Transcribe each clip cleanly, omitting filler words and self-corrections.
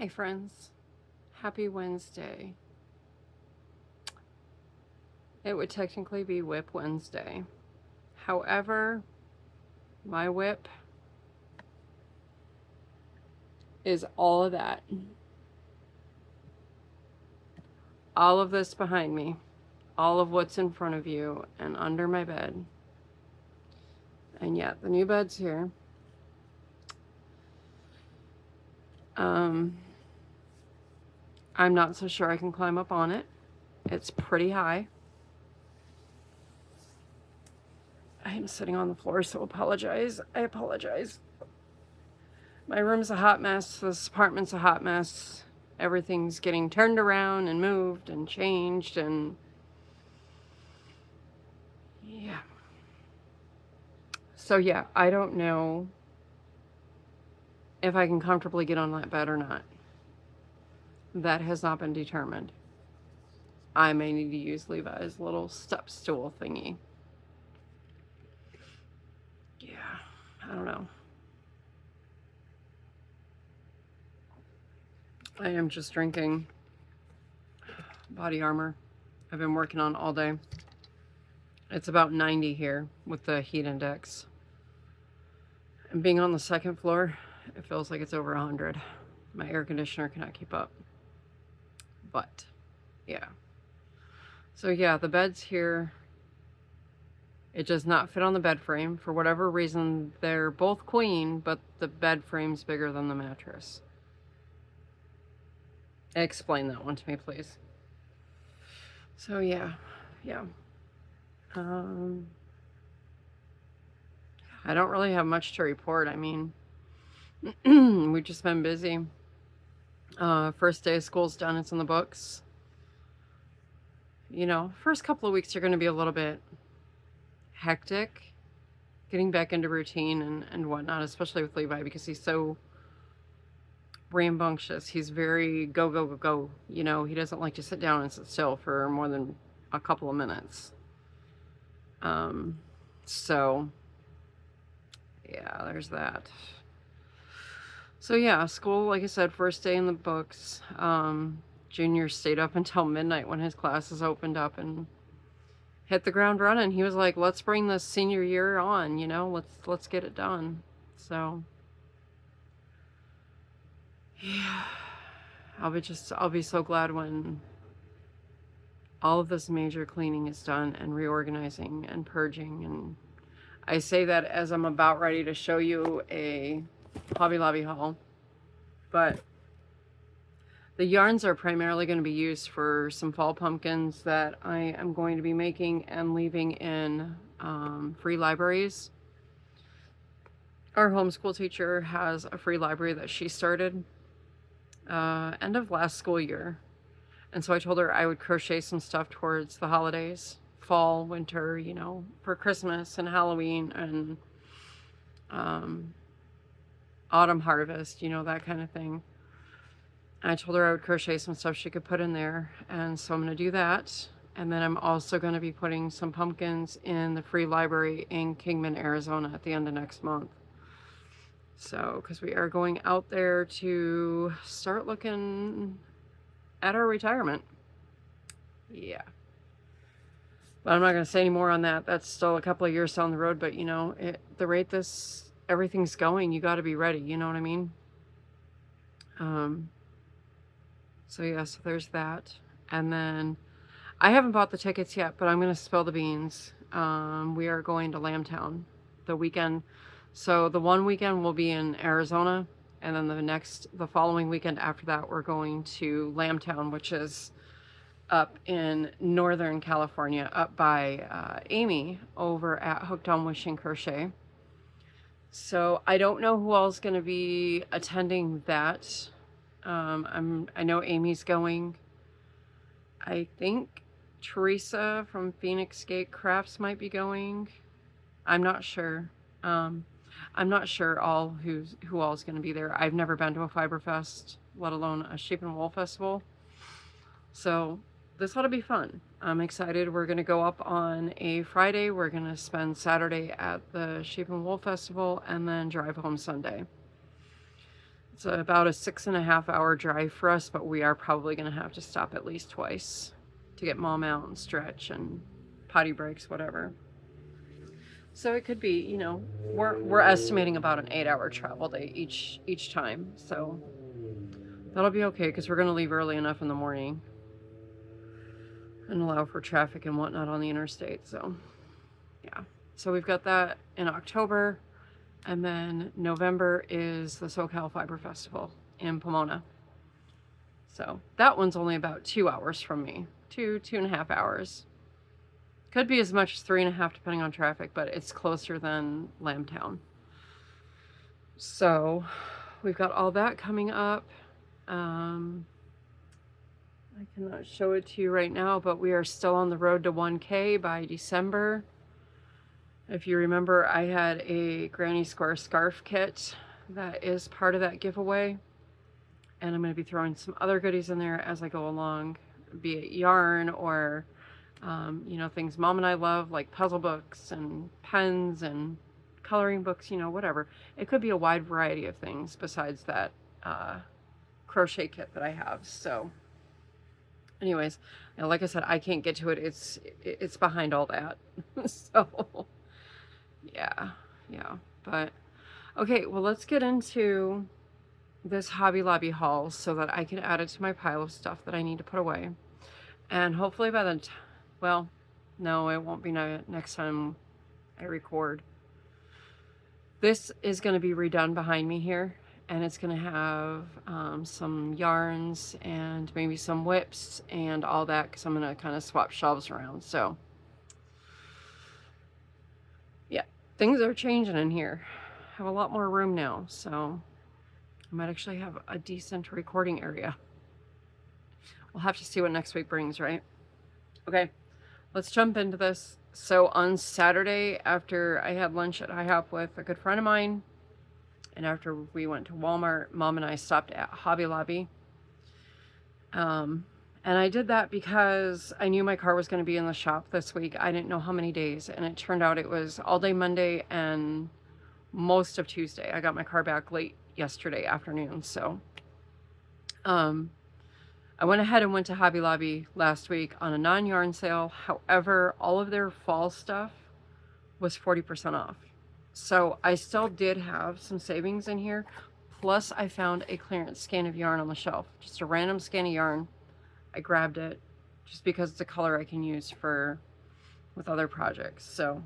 Hi, friends. Happy Wednesday. It would technically be Whip Wednesday. However, my whip is all of that. All of this behind me. All of what's in front of you and under my bed. And yet, the new bed's here. I'm not so sure I can climb up on it. It's pretty high. I am sitting on the floor, so I apologize. My room's a hot mess. This apartment's a hot mess. Everything's getting turned around and moved and changed, and yeah. So yeah, I don't know if I can comfortably get on that bed or not. That has not been determined. I may need to use Levi's little step stool thingy. Yeah, I don't know. I am just drinking Body Armor. I've been working on all day. It's about 90 here with the heat index. And being on the second floor, it feels like it's over 100. My air conditioner cannot keep up. But, yeah. So yeah, the bed's here. It does not fit on the bed frame. For whatever reason, they're both queen, but the bed frame's bigger than the mattress. Explain that one to me, please. So yeah. I don't really have much to report. I mean, we've just been busy. First day of school's done. It's in the books. You know, first couple of weeks are going to be a little bit hectic, getting back into routine and whatnot, especially with Levi because he's so rambunctious. He's very go, go, go, go. You know, he doesn't like to sit down and sit still for more than a couple of minutes. So yeah, there's that. So yeah, school, like I said, first day in the books. Junior stayed up until midnight when his classes opened up and hit the ground running. He was like, let's bring the senior year on, you know, let's get it done. So yeah, I'll be so glad when all of this major cleaning is done and reorganizing and purging. And I say that as I'm about ready to show you a Hobby Lobby haul, but the yarns are primarily going to be used for some fall pumpkins that I am going to be making and leaving in free libraries. Our homeschool teacher has a free library that she started end of last school year. And so I told her I would crochet some stuff towards the holidays, fall, winter, you know, for Christmas and Halloween and autumn harvest, you know, that kind of thing. I told her I would crochet some stuff she could put in there. And so I'm going to do that. And then I'm also going to be putting some pumpkins in the free library in Kingman, Arizona at the end of next month. So, because we are going out there to start looking at our retirement. Yeah. But I'm not going to say any more on that. That's still a couple of years down the road. But, you know, the rate everything's going, you got to be ready. You know what I mean? So yeah, so there's that. And then I haven't bought the tickets yet, but I'm going to spill the beans. We are going to Lambtown the weekend. So the one weekend will be in Arizona, and then the following weekend after that, we're going to Lambtown, which is up in Northern California, up by Amy over at Hooked on Wishing Crochet. So I don't know who else is going to be attending that. I know Amy's going. I think Teresa from Phoenix Gate Crafts might be going. I'm not sure. I'm not sure who all is going to be there. I've never been to a Fiberfest, let alone a Sheep and Wool Festival. So this ought to be fun. I'm excited. We're going to go up on a Friday. We're going to spend Saturday at the Sheep and Wool Festival and then drive home Sunday. It's about a 6.5 hour drive for us, but we are probably going to have to stop at least twice to get mom out and stretch and potty breaks, whatever. So it could be, you know, we're estimating about an 8-hour travel day each time. So that'll be okay because we're going to leave early enough in the morning and allow for traffic and whatnot on the interstate. So yeah, so we've got that in October, and then November is the SoCal Fiber Festival in Pomona. So that one's only about 2 hours from me, 2.5 hours. Could be as much as 3.5 depending on traffic, but it's closer than Lambtown. So we've got all that coming up. I cannot show it to you right now, but we are still on the road to 1K by December. If you remember, I had a Granny Square scarf kit that is part of that giveaway. And I'm going to be throwing some other goodies in there as I go along, be it yarn or, you know, things Mom and I love, like puzzle books and pens and coloring books, you know, whatever. It could be a wide variety of things besides that crochet kit that I have. So anyways, you know, like I said, I can't get to it. It's behind all that. So yeah. But okay, well, let's get into this Hobby Lobby haul so that I can add it to my pile of stuff that I need to put away. And hopefully by the well, no, it won't be next time I record. This is going to be redone behind me here, and it's going to have some yarns and maybe some whips and all that, because I'm going to kind of swap shelves around. So yeah, things are changing in here. I have a lot more room now, so I might actually have a decent recording area. We'll have to see what next week brings, right? Okay, let's jump into this. So on Saturday, after I had lunch at IHOP with a good friend of mine, and after we went to Walmart, Mom and I stopped at Hobby Lobby. And I did that because I knew my car was going to be in the shop this week. I didn't know how many days, and it turned out it was all day Monday and most of Tuesday. I got my car back late yesterday afternoon, so I went ahead and went to Hobby Lobby last week on a non-yarn sale. However, all of their fall stuff was 40% off. So I still did have some savings in here. Plus, I found a clearance skein of yarn on the shelf. Just a random skein of yarn. I grabbed it just because it's a color I can use with other projects. So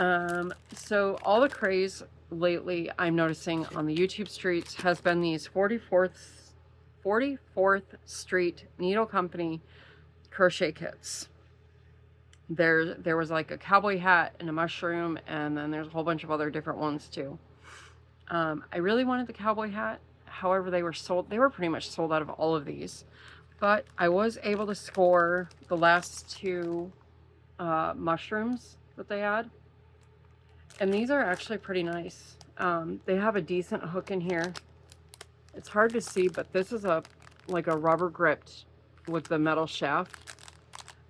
all the craze lately I'm noticing on the YouTube streets has been these 44th Street Needle Company crochet kits. There was like a cowboy hat and a mushroom, and then there's a whole bunch of other different ones too. I really wanted the cowboy hat. However, they were pretty much sold out of all of these. But I was able to score the last two mushrooms that they had. And these are actually pretty nice. They have a decent hook in here. It's hard to see, but this is like a rubber gripped with the metal shaft.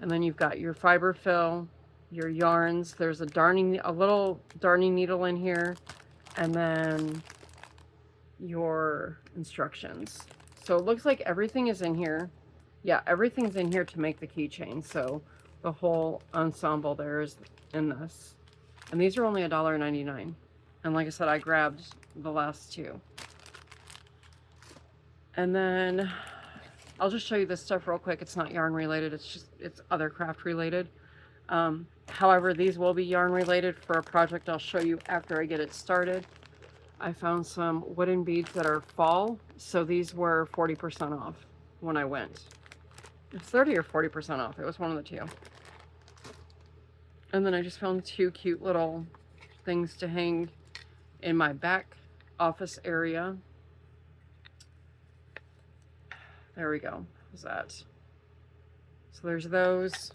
And then you've got your fiber fill, your yarns. There's a little darning needle in here, and then your instructions. So it looks like everything is in here. Yeah, everything's in here to make the keychain. So the whole ensemble there is in this. And these are only $1.99. And like I said, I grabbed the last two. And then I'll just show you this stuff real quick. It's not yarn related. It's other craft related. However, these will be yarn related for a project I'll show you after I get it started. I found some wooden beads that are fall. So these were 40% off when I went. It's 30 or 40% off. It was one of the two. And then I just found two cute little things to hang in my back office area. There we go. How's that? So there's those.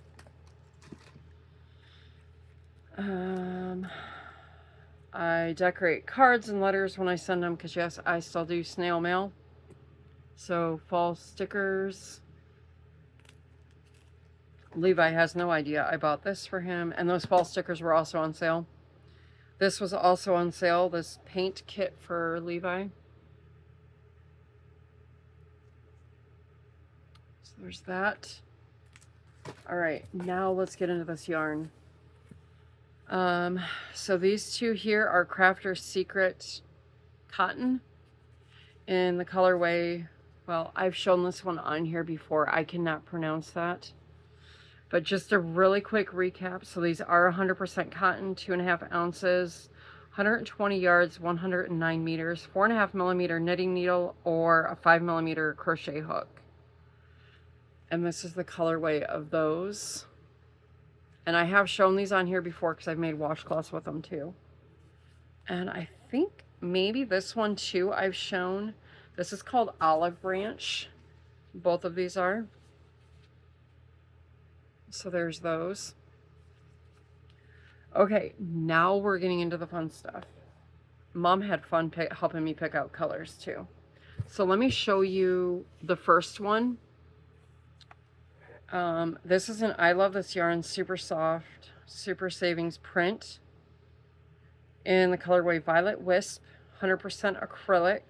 I decorate cards and letters when I send them because, yes, I still do snail mail. So fall stickers. Levi has no idea I bought this for him, and those fall stickers were also on sale. This was also on sale, this paint kit for Levi. So there's that. All right, now let's get into this yarn. So these two here are Crafter's Secret Cotton in the colorway. Well, I've shown this one on here before. I cannot pronounce that. But just a really quick recap. So these are 100% cotton, 2.5 ounces, 120 yards, 109 meters, 4.5 millimeter knitting needle, or a 5 millimeter crochet hook. And this is the colorway of those. And I have shown these on here before because I've made washcloths with them too. And I think maybe this one too I've shown. This is called Olive Branch. Both of these are. So there's those. Okay, now we're getting into the fun stuff. Mom had fun helping me pick out colors too. So let me show you the first one. This is an I Love This Yarn Super Soft, Super Savings print in the colorway Violet Wisp, 100% acrylic,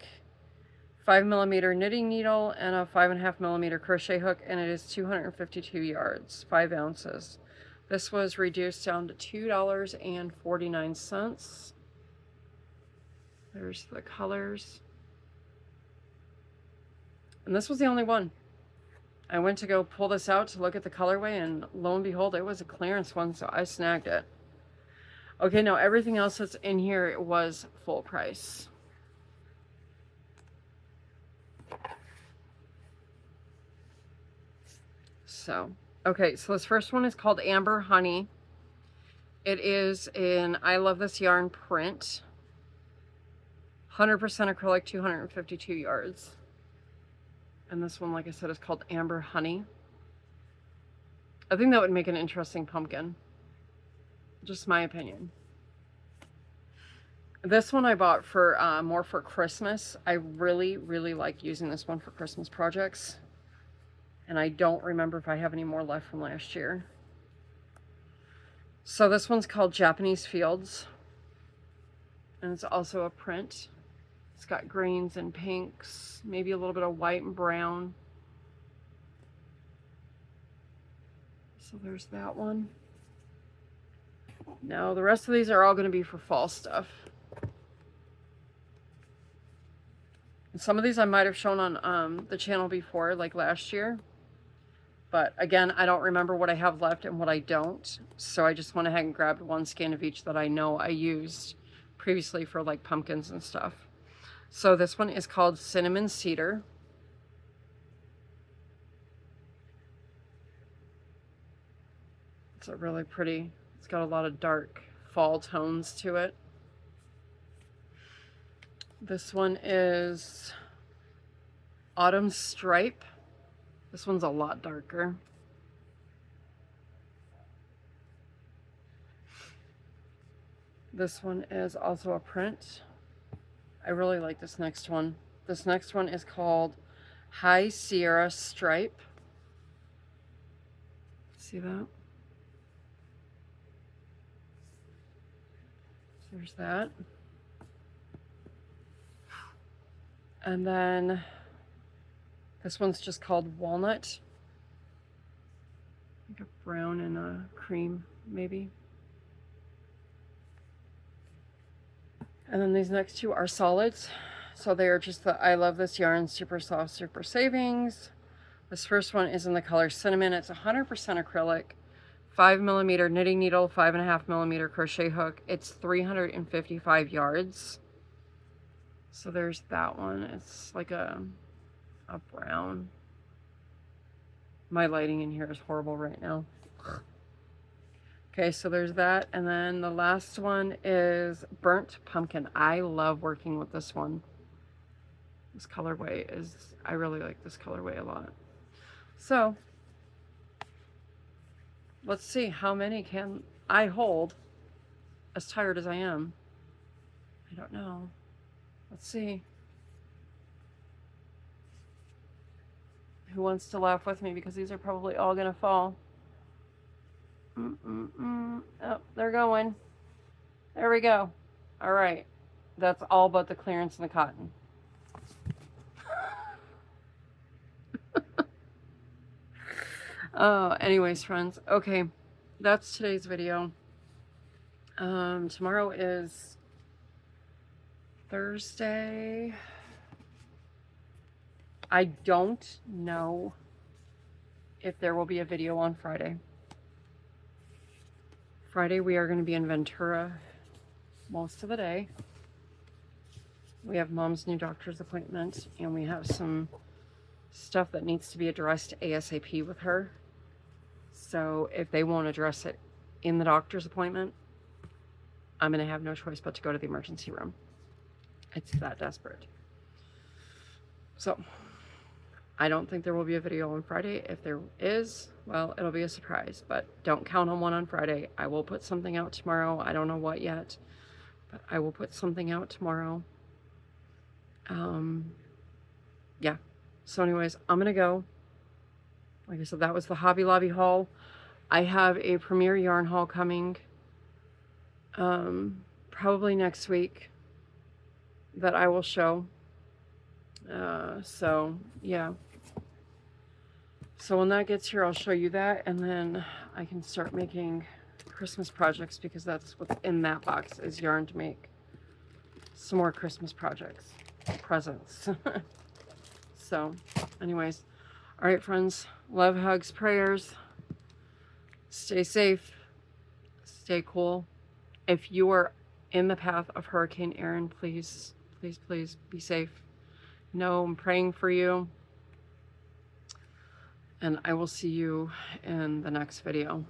5 millimeter knitting needle, and a 5.5 millimeter crochet hook, and it is 252 yards, 5 ounces. This was reduced down to $2.49. There's the colors. And this was the only one. I went to go pull this out to look at the colorway, and lo and behold, it was a clearance one, so I snagged it. Okay, now everything else that's in here, it was full price. So, okay, so this first one is called Amber Honey. It is in I Love This Yarn print. 100% acrylic, 252 yards. And this one, like I said, is called Amber Honey. I think that would make an interesting pumpkin. Just my opinion. This one I bought for more for Christmas. I really, really like using this one for Christmas projects. And I don't remember if I have any more left from last year. So this one's called Japanese Fields. And it's also a print. It's got greens and pinks, maybe a little bit of white and brown. So there's that one. Now the rest of these are all going to be for fall stuff. And some of these I might have shown on the channel before, like last year. But again, I don't remember what I have left and what I don't. So I just went ahead and grabbed one skein of each that I know I used previously for like pumpkins and stuff. So this one is called Cinnamon Cedar. It's a really pretty, it's got a lot of dark fall tones to it. This one is Autumn Stripe. This one's a lot darker. This one is also a print. I really like this next one. This next one is called High Sierra Stripe. See that? There's that. And then this one's just called Walnut. Like a brown and a cream, maybe. And then these next two are solids. So they are just the I Love This Yarn Super Soft Super Savings. This first one is in the color Cinnamon. It's 100% acrylic, 5 millimeter knitting needle, 5.5 millimeter crochet hook. It's 355 yards. So there's that one. It's like a brown. My lighting in here is horrible right now. Okay, so there's that. And then the last one is Burnt Pumpkin. I love working with this one. This colorway is, I really like this colorway a lot. So, let's see, how many can I hold, as tired as I am? I don't know. Let's see. Who wants to laugh with me, because these are probably all gonna fall. Oh, they're going. There we go. All right. That's all but the clearance and the cotton. Anyways, friends, okay, that's today's video. Tomorrow is Thursday. I don't know if there will be a video on Friday. Friday we are going to be in Ventura most of the day. We have Mom's new doctor's appointment, and we have some stuff that needs to be addressed ASAP with her. So if they won't address it in the doctor's appointment, I'm going to have no choice but to go to the emergency room. It's that desperate. So I don't think there will be a video on Friday. If there is, well, it'll be a surprise, but don't count on one on Friday. I will put something out tomorrow. I don't know what yet, but I will put something out tomorrow. Yeah. So anyways, I'm going to go. Like I said, that was the Hobby Lobby haul. I have a Premier Yarn haul coming probably next week that I will show. So yeah. So when that gets here, I'll show you that, and then I can start making Christmas projects, because that's what's in that box is yarn to make some more Christmas projects, presents. So anyways, all right, friends, love, hugs, prayers. Stay safe, stay cool. If you are in the path of Hurricane Erin, please, please, please be safe. No, I'm praying for you. And I will see you in the next video.